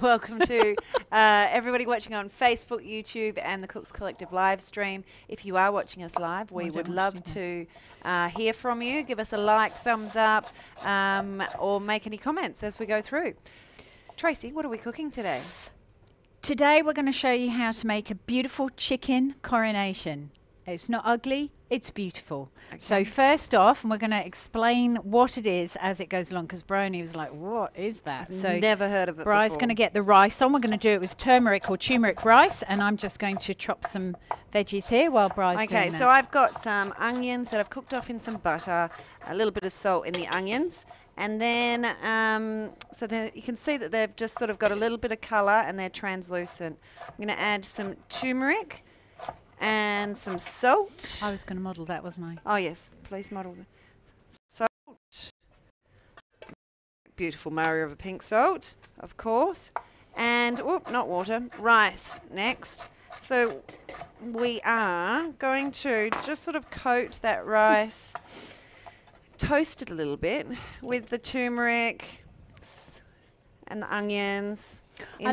Welcome to everybody watching on Facebook, YouTube, and the Cooks Collective live stream. If you are watching us live, we would love to hear from you. Give us a like, thumbs up, or make any comments as we go through. Tracy, what are we cooking today? Today we're going to show you how to make a beautiful chicken coronation. It's not ugly, it's beautiful. Okay. So first off, and we're going to explain what it is as it goes along, because Bryony was like, what is that? So never heard of it Bry's going to get the rice on. We're going to do it with turmeric or turmeric rice, and I'm just going to chop some veggies here while Bry's doing that. Okay, so I've got some onions that I've cooked off in some butter, a little bit of salt in the onions, and then so you can see that they've just sort of got a little bit of colour and they're translucent. I'm going to add some turmeric and some salt. I was going to model that, wasn't I? Oh yes, please model the salt. Beautiful Mario of a pink salt, of course. And, oh, not water, rice next. So we are going to just sort of coat that rice, toast it a little bit with the turmeric and the onions. I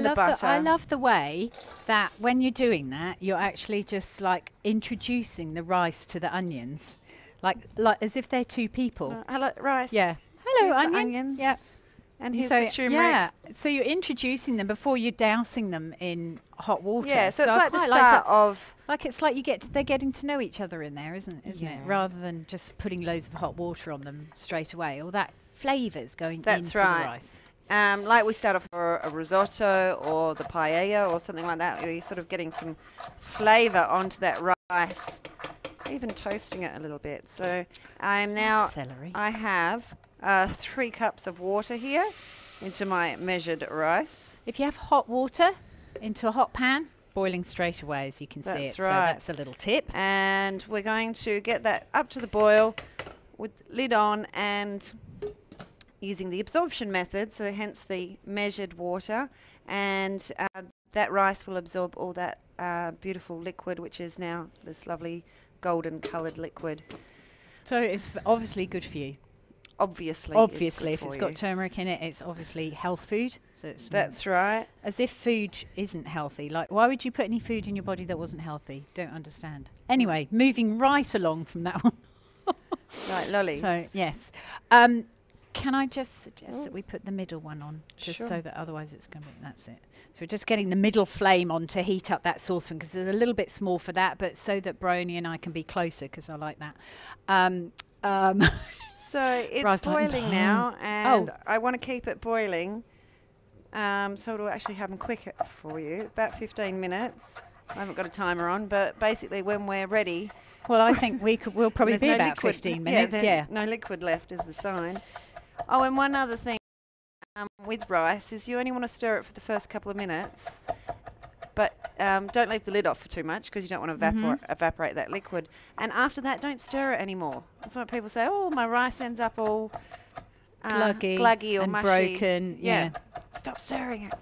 love the way that when you're doing that, you're actually just like introducing the rice to the onions, like as if they're two people. I like rice. Yeah. Hello, here's onion. Yeah. And here's the turmeric. Yeah. So you're introducing them before you're dousing them in hot water. Yeah. So it's like the start of. Like it's like they're getting to know each other in there, isn't it? Rather than just putting loads of hot water on them straight away. All that flavour's going into the rice. Like we start off for a risotto or the paella or something like that, we're sort of getting some flavour onto that rice, even toasting it a little bit. So I'm now, I have 3 cups of water here into my measured rice. If you have hot water into a hot pan, boiling straight away, as you can see it. Right. So that's a little tip. And we're going to get that up to the boil with lid on and using the absorption method, so hence the measured water, and that rice will absorb all that beautiful liquid, which is now this lovely golden coloured liquid. So it's obviously good for you. Obviously, if it's got turmeric in it, it's obviously health food. So it's that's right. As if food isn't healthy. Like, why would you put any food in your body that wasn't healthy? Don't understand. Anyway, moving right along from that one. Right, lollies. So yes. Can I just suggest that we put the middle one on, just so that otherwise it's going to be, that's it. So we're just getting the middle flame on to heat up that saucepan, because it's a little bit small for that, but so that Bryony and I can be closer, because I like that. So it's boiling now, and I want to keep it boiling, so it'll actually happen quicker for you, about 15 minutes. I haven't got a timer on, but basically when we're ready. Well, I think we'll probably be about 15 minutes, yeah. No liquid left is the sign. Oh, and one other thing with rice is you only want to stir it for the first couple of minutes, but don't leave the lid off for too much, because you don't want to evaporate that liquid. And after that, don't stir it anymore. That's what people say, oh, my rice ends up all gluggy or and mushy. Broken. Yeah. Stop stirring it.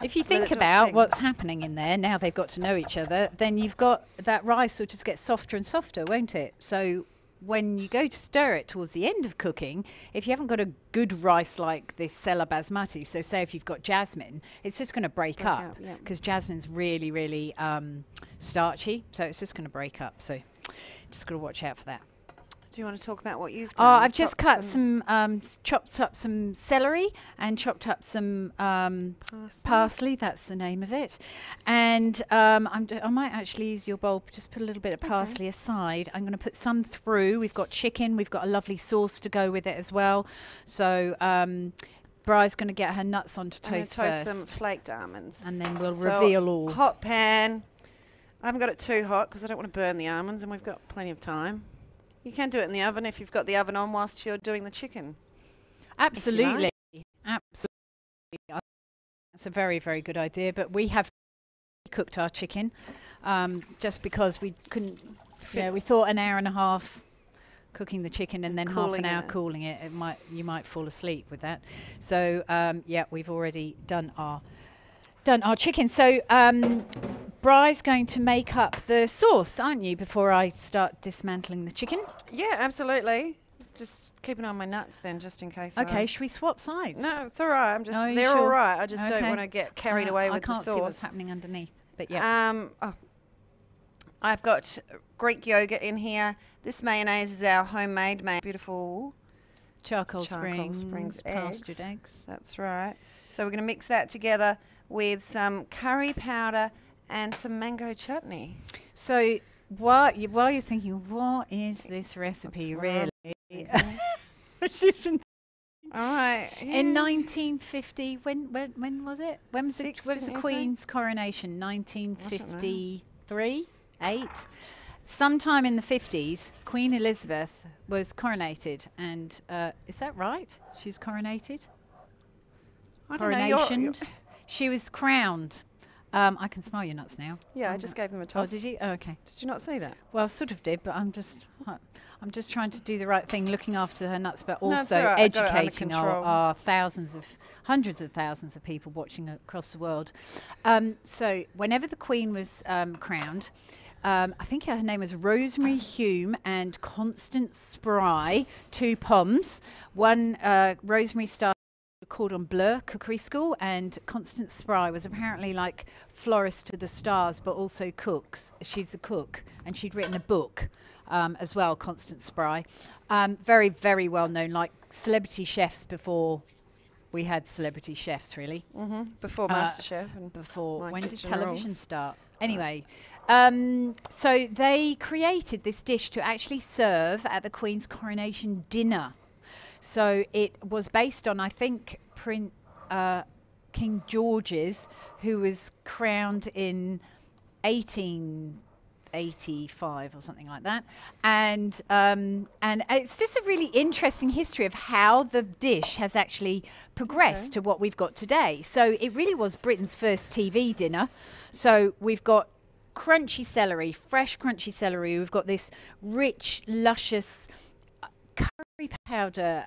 If you think about what's happening in there, now they've got to know each other, then you've got that rice will just get softer and softer, won't it? So when you go to stir it towards the end of cooking, if you haven't got a good rice like this Sela Basmati, so say if you've got jasmine, it's just going to break up, because jasmine's really, really starchy, so it's just going to break up. So just got to watch out for that. Do you want to talk about what you've done? Oh, I've just cut some, chopped up some celery and chopped up some parsley. That's the name of it. And I might actually use your bowl. Just put a little bit of parsley aside. I'm going to put some through. We've got chicken. We've got a lovely sauce to go with it as well. So Bry's going to get her nuts on to toast first. Some flaked almonds. And then we'll reveal all. Hot pan. I haven't got it too hot because I don't want to burn the almonds, and we've got plenty of time. You can do it in the oven if you've got the oven on whilst you're doing the chicken. Absolutely. Absolutely. That's a very, very good idea. But we have cooked our chicken just because we couldn't. Yeah, we thought an hour and a half cooking the chicken and then half an hour cooling it. You might fall asleep with that. So yeah, we've already done our chicken. So Bry's going to make up the sauce, aren't you, before I start dismantling the chicken? Yeah, absolutely. just keep an eye on my nuts then, just in case. Okay, should we swap sides? No, it's all right. I'm just. Oh, They're sure? all right. I just don't want to get carried away with the sauce. I can't see what's happening underneath. But yeah. I've got Greek yogurt in here. This mayonnaise is our homemade, beautiful Charcoal Springs pastured eggs. That's right. So we're going to mix that together with some curry powder and some mango chutney. So while you're thinking, what is this recipe really? She's been. All right. Yeah. In 1950, when was it? When was the Queen's coronation? 1953, 8. Sometime in the 50s, Queen Elizabeth was coronated, and is that right? She was coronated. Coronationed. She was crowned. I can smell your nuts now. Yeah, I just gave them a toss. Oh, did you? Oh, okay. Did you not see that? Well, I sort of did, but I'm just trying to do the right thing, looking after her nuts, but also right. educating our hundreds of thousands of people watching across the world. So whenever the Queen was crowned, I think her name was Rosemary Hume and Constance Spry, 2 Poms. One, Rosemary started Cordon Bleu Cookery School, and Constance Spry was apparently like florist to the stars, but also cooks. She's a cook, and she'd written a book as well, Constance Spry. Very, very well known, like celebrity chefs before we had celebrity chefs, really. Before MasterChef and before. My When did Kitchen television Rules. start? Anyway, so they created this dish to actually serve at the Queen's coronation dinner. So it was based on, I think, King George's, who was crowned in 1885 or something like that. And it's just a really interesting history of how the dish has actually progressed to what we've got today. So it really was Britain's first TV dinner. So we've got crunchy celery, fresh crunchy celery. We've got this rich, luscious curry powder,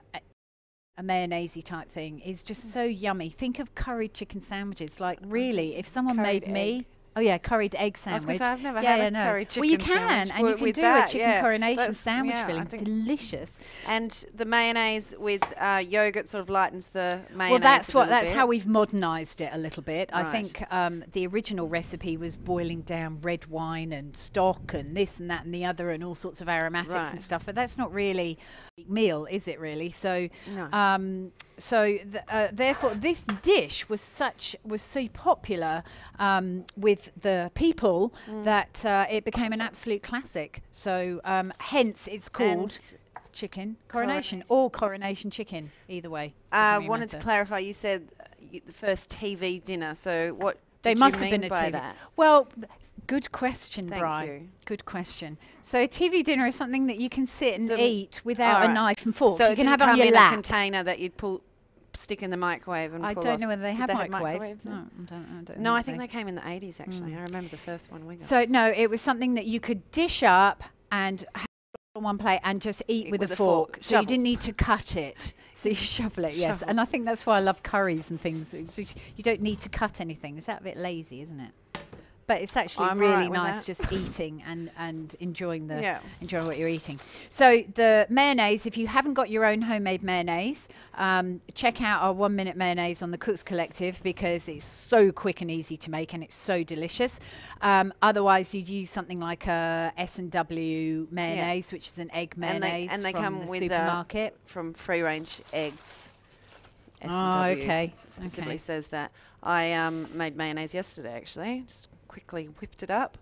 a mayonnaise type thing is just so yummy. Think of curried chicken sandwiches. Like really, if someone made me... Oh yeah, curried egg sandwich. I was gonna say, I've never had a curried chicken Well, you can, sandwich and you can with do that, a chicken coronation sandwich filling. Delicious. And the mayonnaise with yogurt sort of lightens the mayonnaise. Well, that's how we've modernised it a little bit. Right. I think the original recipe was boiling down red wine and stock and this and that and the other and all sorts of aromatics and stuff. But that's not really a meal, is it? Really? So, no. Therefore, this dish was so popular with the people that it became an absolute classic. So hence it's called chicken coronation or coronation chicken, either way. Wanted to clarify, you said the first TV dinner, so what they did must you have mean been a by TV. that? Well, good question, Thank Bri. you. Good question. So a TV dinner is something that you can sit and So eat without a knife and fork. So you it can didn't have it on come your in lap. a container that you'd stick in the microwave and I pull don't off. know whether they Did have have microwaves. then? I don't No, I think they came in the 80s actually. I remember the first one we got. So no, it was something that you could dish up and have on one plate and just eat with a fork. So you didn't need to cut it. So you shovel it, yes. And I think that's why I love curries and things. So you don't need to cut anything. Is that a bit lazy, isn't it? But it's actually really nice just eating and enjoying enjoying what you're eating. So the mayonnaise, if you haven't got your own homemade mayonnaise, check out our 1 minute mayonnaise on the Cooks Collective because it's so quick and easy to make and it's so delicious. Otherwise, you'd use something like a S&W mayonnaise, which is an egg mayonnaise and they from come the with supermarket. From free range eggs. S&W okay. Specifically says that. I made mayonnaise yesterday actually. Just quickly whipped it up.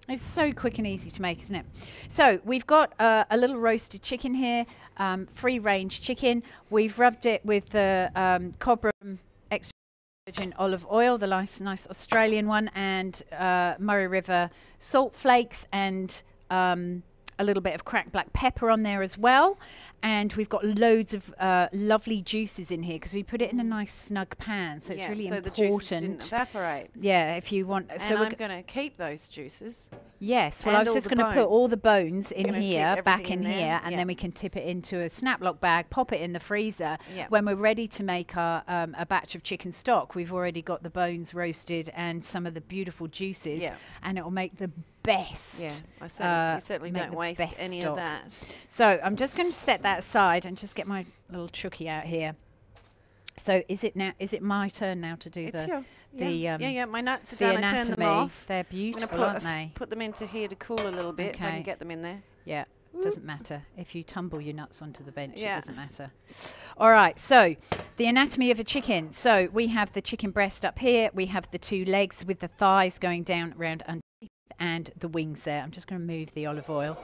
It's so quick and easy to make, isn't it? So we've got a little roasted chicken here, free range chicken. We've rubbed it with the Cobram extra virgin olive oil, the nice Australian one, and Murray River salt flakes and a little bit of cracked black pepper on there as well. And we've got loads of lovely juices in here because we put it in a nice snug pan. So it's really important. So the juices didn't evaporate. Yeah, if you want. And so I'm going to keep those juices. Yes, well I was just going to put all the bones in here, back in here, and then we can tip it into a snaplock bag, pop it in the freezer. When we're ready to make our a batch of chicken stock, we've already got the bones roasted and some of the beautiful juices, and it will make the best. Yeah, we certainly don't waste any of that. So I'm just going to set that aside and just get my little chooky out here. So is it my turn now to do my nuts are done. I turn them off. They're beautiful, aren't they? Put them into here to cool a little bit. If I can get them in there. Yeah. Doesn't matter. If you tumble your nuts onto the bench, it doesn't matter. All right, so the anatomy of a chicken. So we have the chicken breast up here. We have the 2 legs with the thighs going down around underneath and the wings there. I'm just going to move the olive oil.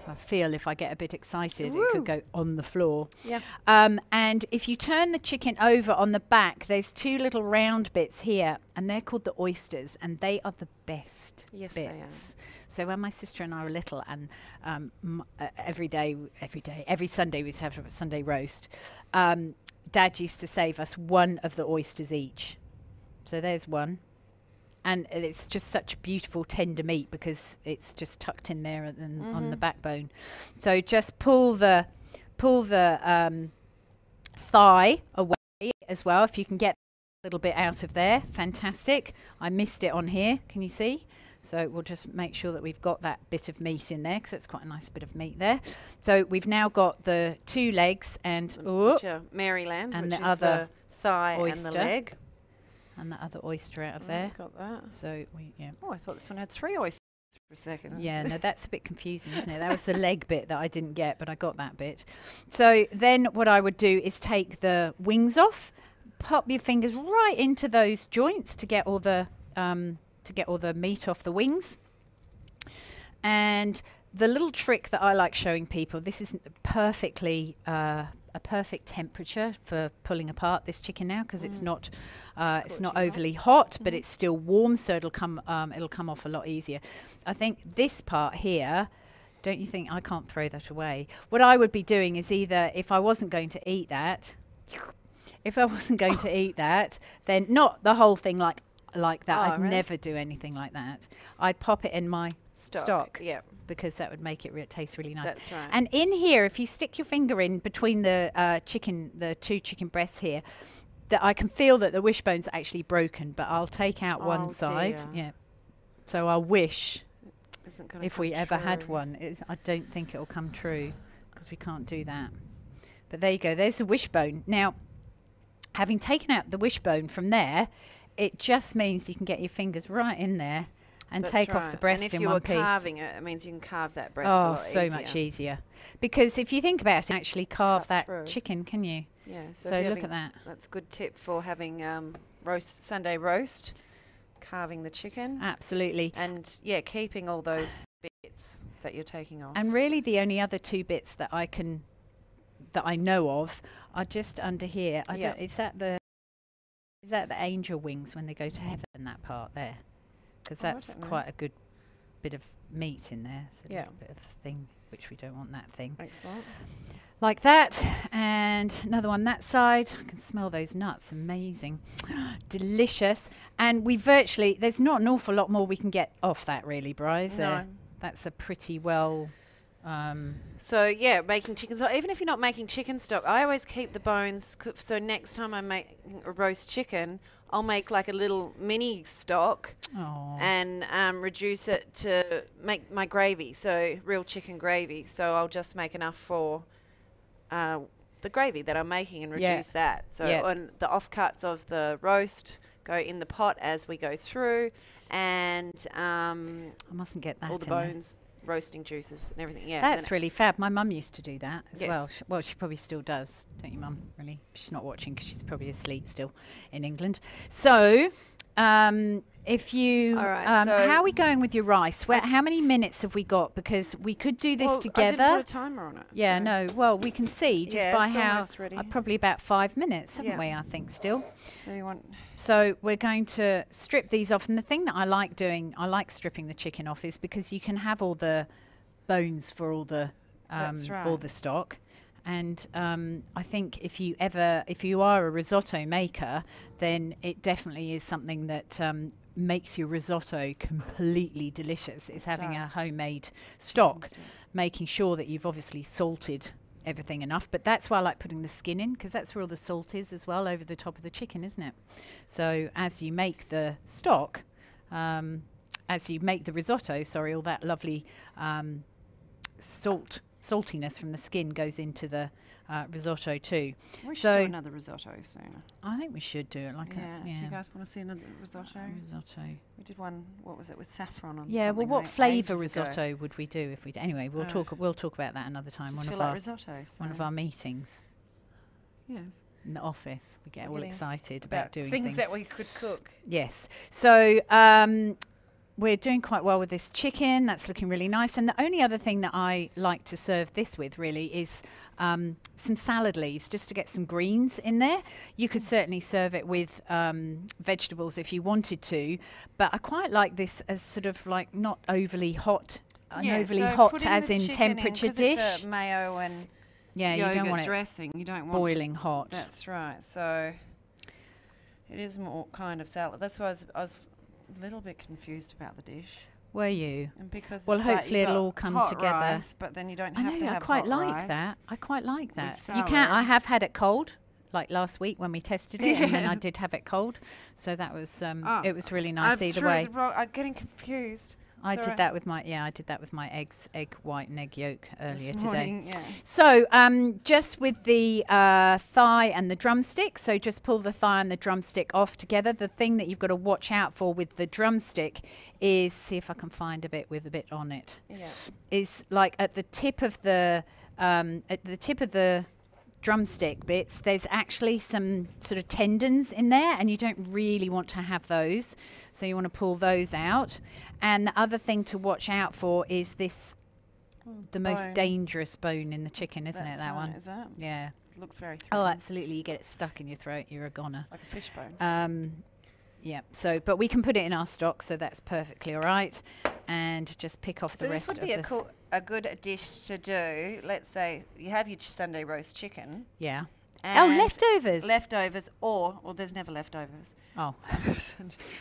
So I feel if I get a bit excited, it could go on the floor. Yeah. And if you turn the chicken over on the back, there's 2 little round bits here, and they're called the oysters, and they are the best bits. They are. So when my sister and I were little, and every Sunday we used to have a Sunday roast, Dad used to save us 1 of the oysters each. So there's 1. And it's just such beautiful tender meat because it's just tucked in there on the backbone. So just pull the thigh away as well. If you can get a little bit out of there, fantastic. I missed it on here. Can you see? So we'll just make sure that we've got that bit of meat in there because it's quite a nice bit of meat there. So we've now got the 2 legs and Maryland, and which the is other the thigh oyster. and the leg. And the other oyster out of there. Got that. So Oh, I thought this one had 3 oysters for a second. Yeah, no, that's a bit confusing, isn't it? That was the leg bit that I didn't get, but I got that bit. So then what I would do is take the wings off, pop your fingers right into those joints to get all the meat off the wings. And the little trick that I like showing people, this is perfectly a perfect temperature for pulling apart this chicken now because it's not overly hot, but it's still warm, so it'll come off a lot easier. I think this part here, don't you think I can't throw that away? What I would be doing is either if I wasn't going to eat that, then not the whole thing like that. I'd never do anything like that. I'd pop it in my stock. Yeah. Because that would make it taste really nice. That's right. And in here, if you stick your finger in between the the 2 chicken breasts here, that I can feel that the wishbone's actually broken, but I'll take out one side. Dear. Yeah. So I wish if we ever true. had one, I don't think it'll come true because we can't do that. But there you go. There's the wishbone. Now, having taken out the wishbone from there, it just means you can get your fingers right in there and take off the breast in one piece. And if you were carving it, it means you can carve that breast a lot easier. Much easier. Because if you think about it, actually carve that chicken, can you? Yeah. So look at that. That's a good tip for having Sunday roast, carving the chicken. Absolutely. And keeping all those bits that you're taking off. And really the only other 2 bits that I know of are just under here. Is that the angel wings when they go to heaven, that part there? Because that's quite a good bit of meat in there. It's a little bit of thing, which we don't want that thing. Excellent. Like that. And another one that side. I can smell those nuts. Amazing. Delicious. And there's not an awful lot more we can get off that really, Bryce. No. That's a pretty well... making chicken stock. Even if you're not making chicken stock, I always keep the bones. So next time I make a roast chicken, I'll make like a little mini stock and reduce it to make my gravy. So real chicken gravy. So I'll just make enough for the gravy that I'm making and reduce that. So on the offcuts of the roast go in the pot as we go through, and I mustn't get that all the bones. Roasting juices and everything. Yeah, that's really fab. My mum used to do that as well. She probably still does, don't you, Mum? Really? She's not watching because she's probably asleep still in England. So, if you, how are we going with your rice? How many minutes have we got? Because we could do this together. I didn't put a timer on it. Yeah, no. Well, we can see just by how ready. Probably about 5 minutes, haven't we? I think still. So So we're going to strip these off, and the thing that I like doing, I like stripping the chicken off, is because you can have all the bones for all the stock. And I think if you are a risotto maker, then it definitely is something that makes your risotto completely delicious. Is having a homemade stock, making sure that you've obviously salted everything enough. But that's why I like putting the skin in, because that's where all the salt is as well, over the top of the chicken, isn't it? So as you make the stock, as you make the risotto, all that lovely saltiness from the skin goes into the risotto too. We should do another risotto soon. I think we should do it like Do you guys want to see another risotto? We did one. What was it with saffron on? Yeah. Well, what flavour risotto would we do if we? Anyway, we'll talk about that another time. One of our meetings. Yes. In the office, we get all excited about doing things that we could cook. Yes. So we're doing quite well with this chicken. That's looking really nice. And the only other thing that I like to serve this with really is some salad leaves, just to get some greens in there. You could certainly serve it with vegetables if you wanted to, but I quite like this as sort of like not overly hot, as in temperature dish. It's a mayo and you don't want dressing. You don't want boiling hot. That's right. So it is more kind of salad. That's why I was a little bit confused about the dish. Were you? And because hopefully it'll all come together. Rice, but then you don't have to have I quite like that. You can. I have had it cold, like last week when we tested it, and then I did have it cold. So that was it was really nice either way. I'm getting confused. I did that with my egg white and egg yolk earlier today. Yeah. So just with the thigh and the drumstick, so just pull the thigh and the drumstick off together. The thing that you've got to watch out for with the drumstick is, see if I can find a bit with a bit on it. Yeah. Is like at the tip of the drumstick bits, there's actually some sort of tendons in there, and you don't really want to have those, so you want to pull those out. And the other thing to watch out for is this, the most dangerous bone in the chicken, isn't it? That one. Is that? Yeah. It looks very. Oh, absolutely. You get it stuck in your throat, you're a goner. Like a fish bone. Yeah. So, but we can put it in our stock, so that's perfectly all right. And just pick off the rest of this. So this would be a good dish to do. Let's say you have your Sunday roast chicken. Yeah. And leftovers. Leftovers, or there's never leftovers. Oh.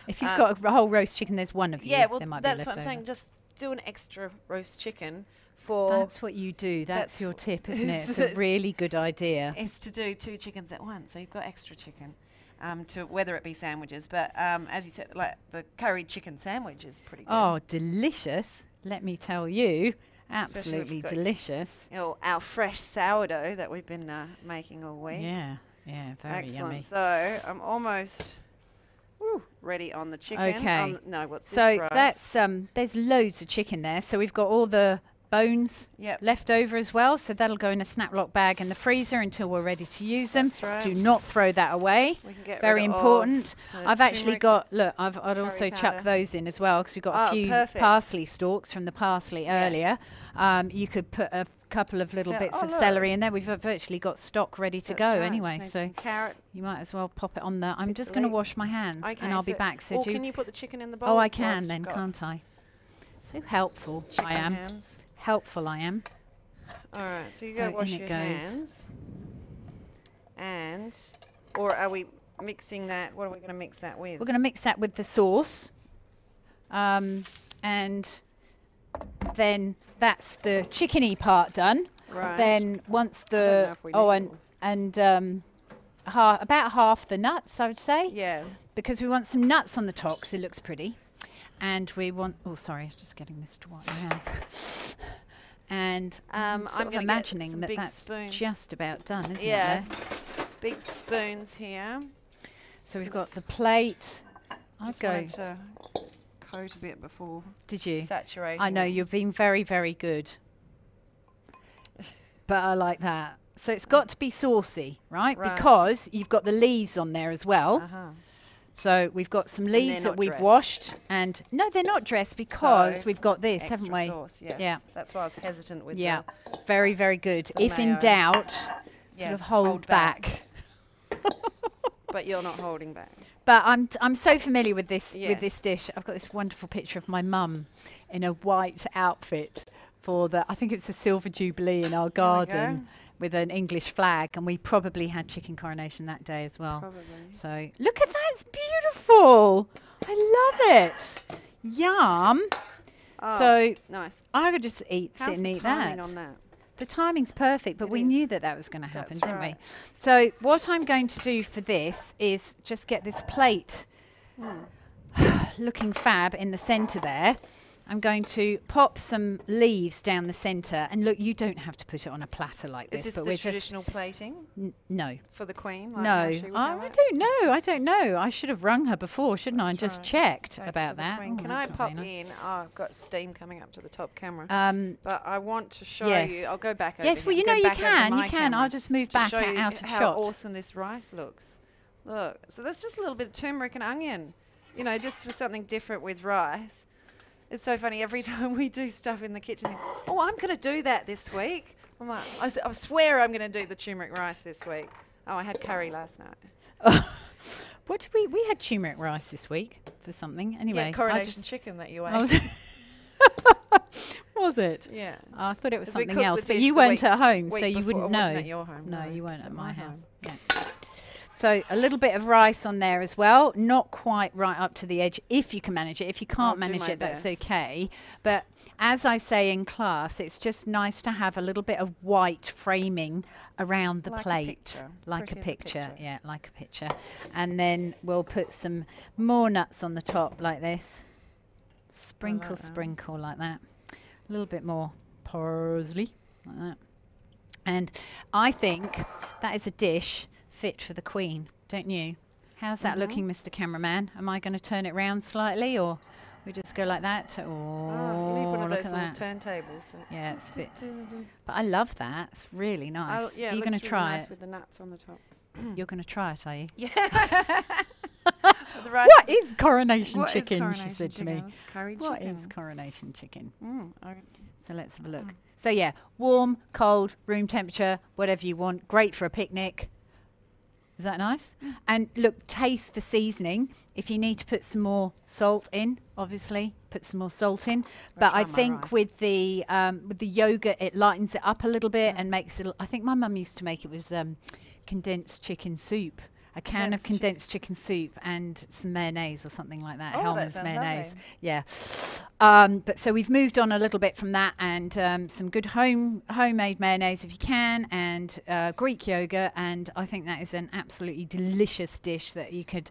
If you've got a whole roast chicken, there's one of you. Yeah, well, there might that's be what I'm saying. Just do an extra roast chicken for. That's what you do. That's your tip, isn't it? It's a really good idea. Is to do 2 chickens at once, so you've got extra chicken. To whether it be sandwiches, but as you said, like the curried chicken sandwich is pretty good. Oh, delicious! Let me tell you, absolutely delicious. Our fresh sourdough that we've been making all week. Yeah, very yummy. So I'm almost ready on the chicken. Okay. No, what's this? So that's there's loads of chicken there. So we've got all the bones left over as well, so that'll go in a snaplock bag in the freezer until we're ready to use them. Do not throw that away. We can get very important. I've actually got, look, I'd also chuck those in as well, because we've got a few parsley stalks from the parsley earlier. You could put a couple of little bits of celery in there. We've virtually got stock ready to go anyway, so you might as well pop it on there. I'm just going to wash my hands and I'll be back. So can you put the chicken in the bowl? Oh, I can then, can't I? So helpful I am. Helpful I am. All right, so you go wash your hands. And, or are we mixing that? What are we going to mix that with? We're going to mix that with the sauce. And then that's the chickeny part done. Right. Then once the, about half the nuts, I would say. Yeah. Because we want some nuts on the top, so it looks pretty. And we want, just getting this to wipe my hands. And I'm sort of imagining that that's spoons. Just about done, isn't it? Yeah, big spoons here. So we've got the plate. I'd go to coat a bit before. Did you? Saturating. I know, you've been very, very good. But I like that. So it's got to be saucy, right? Because you've got the leaves on there as well. So we've got some leaves that we've washed, and no, they're not dressed because we've got this, haven't we? Sauce, yes. Yeah, that's why I was hesitant with. Yeah, very, very good. If in doubt, sort of hold back. But you're not holding back. But I'm so familiar with this this dish. I've got this wonderful picture of my mum in a white outfit for I think it's a silver jubilee in our garden. With an English flag, and we probably had chicken coronation that day as well. Probably. So look at that, it's beautiful. I love it. Yum. Oh, so nice. I could just sit and eat that. How's the timing on that? The timing's perfect, but we knew that was going to happen, didn't we? So what I'm going to do for this is just get this plate looking fab in the centre there, I'm going to pop some leaves down the centre. And look, you don't have to put it on a platter like this. Is this but the we're traditional plating? No. For the Queen? Like No. I don't know. I should have rung her before, shouldn't I? And just checked about that. Oh, can I pop in? Oh, I've got steam coming up to the top camera. But I want to show you. I'll go back over Yes, well, you know you can. I'll just move back out of shot. How awesome this rice looks. Look. So that's just a little bit of turmeric and onion. You know, just for something different with rice. It's so funny, every time we do stuff in the kitchen, oh, I'm going to do that this week. I'm like, I swear I'm going to do the turmeric rice this week. Oh, I had curry last night. What did we had turmeric rice this week for something. Anyway, yeah, Coronation chicken that you ate. Was it? Yeah. I thought it was something else, but you weren't at home, so you wouldn't know. Wasn't at your home. No, you weren't at my house. Yeah. So a little bit of rice on there as well, not quite right up to the edge if you can manage it. If you can't manage it, that's okay. But as I say in class, it's just nice to have a little bit of white framing around the plate. Like a picture. Yeah, like a picture. And then we'll put some more nuts on the top like this. Sprinkle, sprinkle like that. A little bit more parsley like that. And I think that is a dish fit for the Queen, don't you? How's that looking, Mr. Cameraman? Am I going to turn it round slightly, or we just go like that? Oh, you need one of those little turntables. Yeah, it's a bit. But I love that. It's really nice. Yeah, are you going to try it? With the nuts on the top. You're going to try it, are you? Yeah. What is coronation chicken? She said to me. What is coronation chicken? So let's have a look. So yeah, warm, cold, room temperature, whatever you want. Great for a picnic. Is that nice? And look, taste for seasoning. If you need to put some more salt in, obviously, put some more salt in. But I think with the yogurt, it lightens it up a little bit and makes it. I think my mum used to make it with condensed chicken soup. A can of condensed chicken soup and some mayonnaise or something like that. Hellmann's mayonnaise. Lovely. Yeah. But so we've moved on a little bit from that, and some good homemade mayonnaise if you can, and Greek yogurt, and I think that is an absolutely delicious dish that you could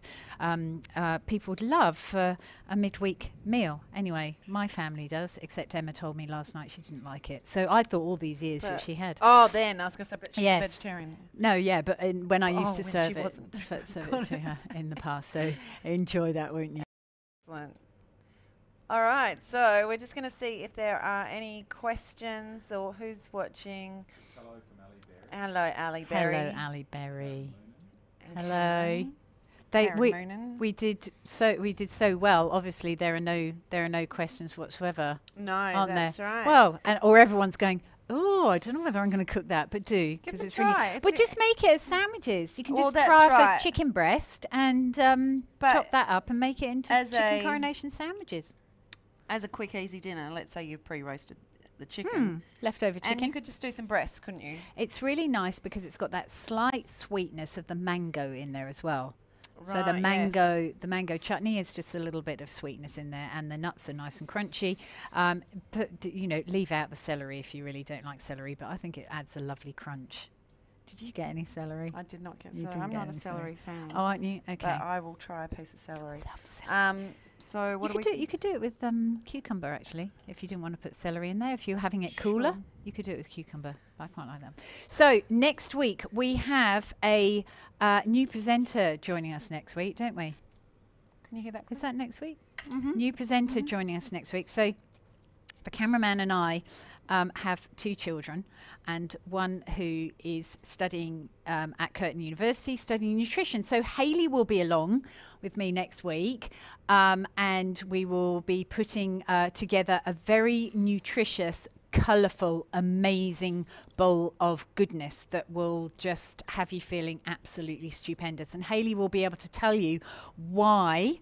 people would love for a midweek meal. Anyway, my family does, except Emma told me last night she didn't like it. So I thought all these years that she had. Oh, then I was going to say, but she's a vegetarian. No, yeah, but when I used to serve it to her in the past. So enjoy that, won't you? Excellent. All right, so we're just going to see if there are any questions or who's watching. Hello from Ali Berry. Hello, Ali Berry. Hello, Ali Berry. Okay. Hello. We did so well. Obviously, there are no questions whatsoever. No, that's right. Well, or everyone's going, oh, I don't know whether I'm going to cook that, but do, because it's really. But just make it as sandwiches. You can just try for chicken breast and chop that up and make it into chicken coronation sandwiches. As a quick, easy dinner, let's say you pre-roasted the chicken. Leftover chicken. And you could just do some breasts, couldn't you? It's really nice because it's got that slight sweetness of the mango in there as well. Right, so the mango chutney is just a little bit of sweetness in there, and the nuts are nice and crunchy. Leave out the celery if you really don't like celery, but I think it adds a lovely crunch. Did you get any celery? I did not get celery. I'm not a celery fan. Oh, aren't you? Okay. But I will try a piece of celery. I love celery. So what you could do it with cucumber, actually, if you didn't want to put celery in there. If you're having it cooler, you could do it with cucumber. I quite like that. So next week we have a new presenter joining us next week, don't we? Can you hear that? Is that next week? New presenter joining us next week. So the cameraman and I have two children, and one who is studying at Curtin University, studying nutrition. So Hayley will be along with me next week, and we will be putting together a very nutritious, colourful, amazing bowl of goodness that will just have you feeling absolutely stupendous. And Hayley will be able to tell you why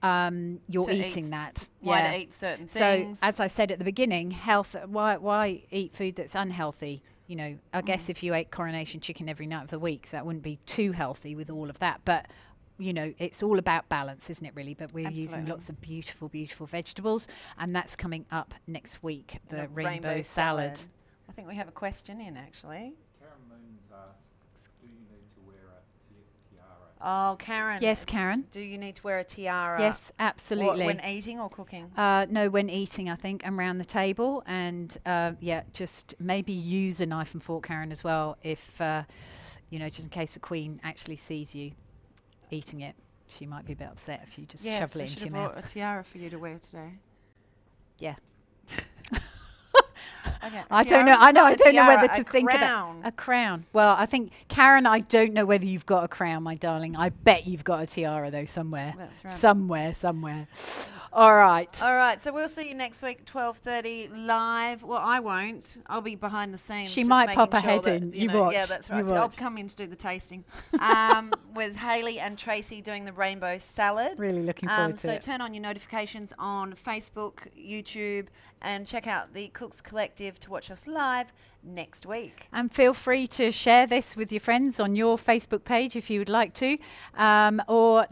you're eating that. Why to eat certain things. So, as I said at the beginning, health. Why eat food that's unhealthy? You know, I guess if you ate coronation chicken every night of the week, that wouldn't be too healthy with all of that. But you know, it's all about balance, isn't it, really? But we're using lots of beautiful, beautiful vegetables, and that's coming up next week. The rainbow salad. I think we have a question in, actually. Karen Moons asks, do you need to wear a tiara Oh, Karen. Yes, Karen. Do you need to wear a tiara? Yes, absolutely. When eating or cooking? No, when eating, I think, and around the table. And yeah, just maybe use a knife and fork, Karen, as well, if, just in case the Queen actually sees you eating it. She might be a bit upset if you just shovel it into your mouth. Bought a tiara for you to wear today. Yeah. Okay. I don't know. I don't know whether to think about a crown. Well, I think, Karen, I don't know whether you've got a crown, my darling. I bet you've got a tiara though somewhere. That's right. Somewhere. All right. All right. So we'll see you next week, 12:30 live. Well, I won't. I'll be behind the scenes. She might pop her head in. You watch. Yeah, that's right. So I'll come in to do the tasting with Hayley and Tracy doing the rainbow salad. Really looking forward to it. So turn on your notifications on Facebook, YouTube, and check out the Cooks Collective to watch us live next week. And feel free to share this with your friends on your Facebook page if you would like to, or